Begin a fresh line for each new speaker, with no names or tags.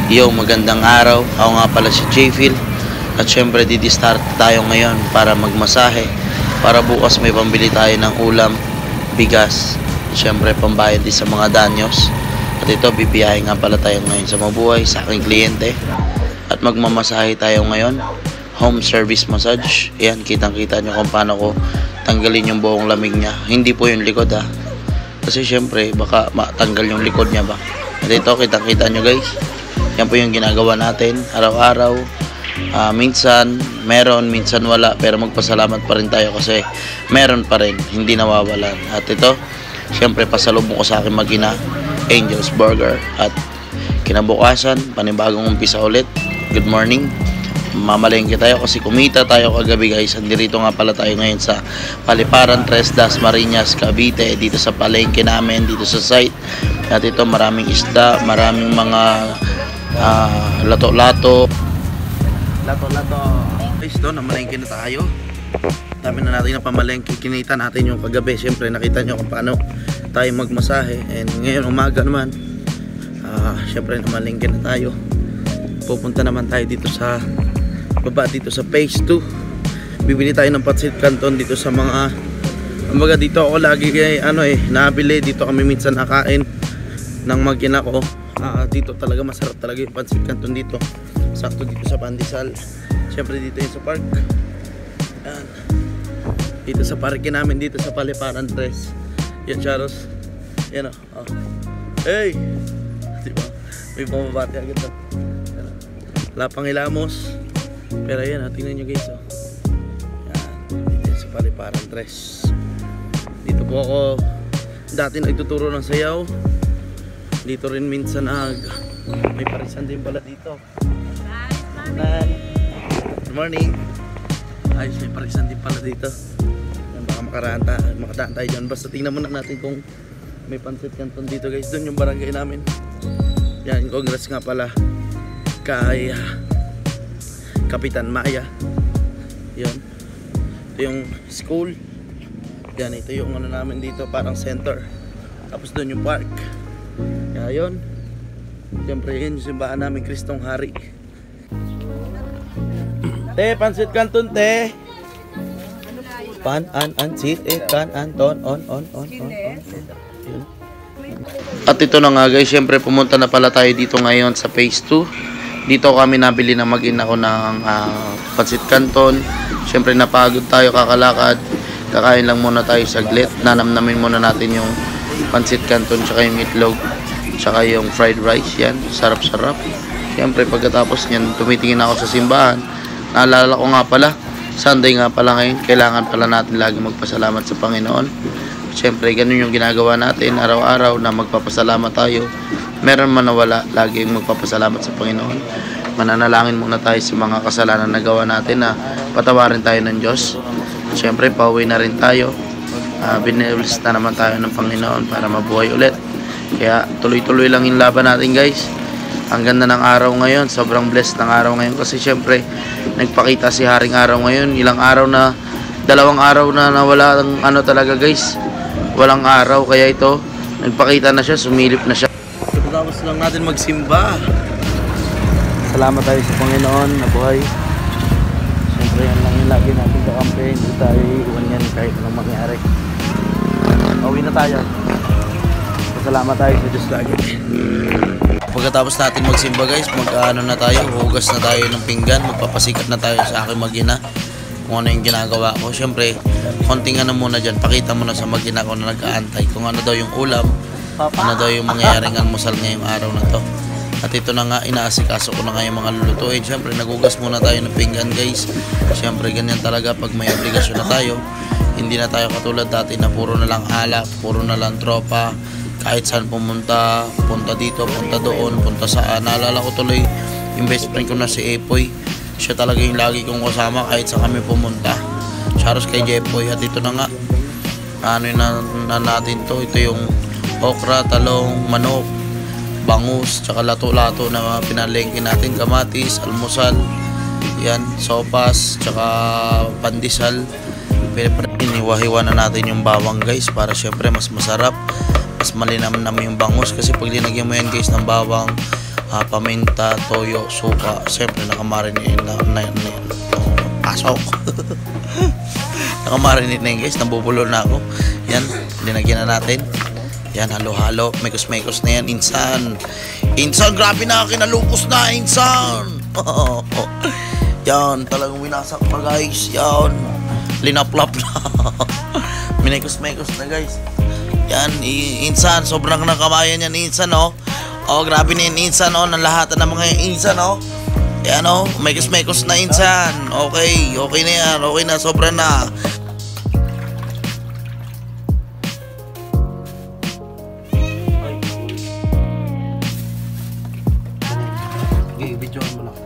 Yo, magandang araw. Ako nga pala si J-Phil. At syempre, start tayo ngayon para magmasahe. Para bukas may pambili tayo ng ulam, bigas. Syempre, pambayad din sa mga danyos. At ito, bibiyahe nga pala tayo ngayon sa Mabuhay, sa aking kliyente. At magmamasahe tayo ngayon. Home service massage. Ayan, kitang-kita nyo kung paano ko tanggalin yung buong lamig niya. Hindi po yung likod ha. Kasi syempre, baka matanggal yung likod niya ba. At ito, kitang-kita nyo guys. Yan po yung ginagawa natin araw-araw. Minsan meron, minsan wala, pero magpasalamat pa rin tayo kasi meron pa rin, hindi nawawalan. At ito, syempre pasalubong ko sa akin mag-ina, Angel's Burger. At kinabukasan, panibagong umpisa ulit. Good morning. Mamalengke tayo kasi kumita tayo kagabi guys. Andirito nga pala tayo ngayon sa Paliparan, Tres Dasmariñas, Cavite. Dito sa palengke namin, dito sa site. At ito maraming isda, maraming mga lato-lato. Guys, doon namalengke na tayo. Dami na natin na pamalengke. Kinita natin yung kagabi. Siyempre nakita nyo kung paano tayo magmasahe. And ngayon umaga naman, siyempre namalengke na tayo. Pupunta naman tayo dito sa baba, dito sa phase 2. Bibili tayo ng Pancit Canton dito sa mga kumbaga dito ako lagi nabili. Dito kami minsan nakain ng mag-ina ko. Dito talaga masarap talaga yung Pancit Canton dito. Sakto dito sa Pandesal. Siyempre dito yung sa park. Yan. Dito sa parke namin dito sa Paliparan 3. Yan Charos. Yan o. Hey! Diba? May pumabati agad to. Lapang Ilamos. Pero yan tingnan nyo guys o. Yan. Dito sa Paliparan 3. Dito po ako dati nagtuturo ng sayaw. Dito rin minsan may parisan din pala dito. Good morning. Ayos, may parisan din pala dito. Baka makadaan tayo dyan. Basta tingnan muna natin kung may Pancit Canton dito guys. Doon yung barangay namin. Yan, congrats nga pala kay Kapitan Maya. Yan. Ito yung school. Yan, ito yung ano namin dito, parang center. Tapos doon yung park. Kaya yun. Siyempre yun yung simbahan namin, Kristong Hari. Te, Pancit Canton te. Pan-an-an-sit, kan-an-ton, on. At ito na nga guys, siyempre pumunta na pala tayo dito ngayon sa phase 2. Dito kami nabili na mag-ina ko ng Pancit Canton. Siyempre napagod tayo kakalakad. Kakain lang muna tayo saglit. Nanamnamin muna natin yung Pancit Canton tsaka yung itlog tsaka yung fried rice. Yan, sarap-sarap. Siyempre pagkatapos nyan, tumitingin ako sa simbahan. Naalala ko nga pala, Sunday nga pala ngayon. Kailangan pala natin lagi magpasalamat sa Panginoon. Siyempre ganun yung ginagawa natin araw-araw na magpapasalamat tayo. Meron man na wala, laging magpapasalamat sa Panginoon. Mananalangin muna tayo sa mga kasalanan na gawa natin na patawarin tayo ng Diyos. Siyempre pauwi na rin tayo. Binibless na naman tayo ng Panginoon para mabuhay ulit. Kaya tuloy-tuloy lang yung laban natin guys. Ang ganda ng araw ngayon, sobrang blessed ng araw ngayon kasi syempre nagpakita si Haring Araw ngayon. Dalawang araw na nawala ng talaga guys. Walang araw, kaya ito nagpakita na siya, sumilip na siya. Tapos lang natin magsimba. Salamat tayo sa Panginoon na buhay. Siyempre yan lang yung lagi natin kakampi. Hindi tayo iiwan yan kahit anong mangyari. Pauwi na tayo. Salamat tayo sa Diyos lagi. Pagkatapos natin magsimba guys, hugas na tayo ng pinggan, magpapasikat na tayo sa aking mag-ina kung ano yung ginagawa ko. Siyempre, konting muna dyan, pakita mo na sa mag-ina ko na nag-aantay kung ano daw yung ulam, ano daw yung mangyayaring almusal ngayong araw na to. At ito na nga, inaasikaso ko na nga yung mga lulutuin. Siyempre, nagugas muna tayo ng pinggan guys. Siyempre, ganyan talaga pag may obligasyon na tayo. Hindi na tayo katulad dati na puro na lang alak, puro na lang tropa. Kahit saan pumunta, punta dito, punta doon, punta saan. Naalala ko tuloy yung best friend ko na si Epoy. Siya talaga yung lagi kong kasama kahit saan kami pumunta. Charos kay Jepoy. At ito na nga, na natin to. Ito yung okra, talong, manok, bangus, tsaka lato-lato na pinalengke natin. Kamatis, almusal, yan, sopas, tsaka pandesal. Iniwahiwa na natin yung bawang guys para syempre mas masarap. Mas malinamnam yung bangus kasi pag linagyan mo yan guys ng bawang, paminta, toyo, suka. Siyempre nakamarinate pasok. Nakamarinate na yun guys, nabubulo na ako. Yan, linagyan na natin. Yan, halo-halo, mekos-mekos na yan. Insan, grabe na, kinalupos na, Insan. Yan, talagang winasak pa guys. Yan, linaplap na. Minekos-mekos na guys. Yan, Insan, sobrang nakamayan yan, Insan, oh. Oh, grabe na yun, Insan, oh. Nalahatan ng mga Insan, oh. Yan, oh, mekos-mekos na, Insan. Okay, okay na yan, okay na, sobra na. Okay, video mo lang.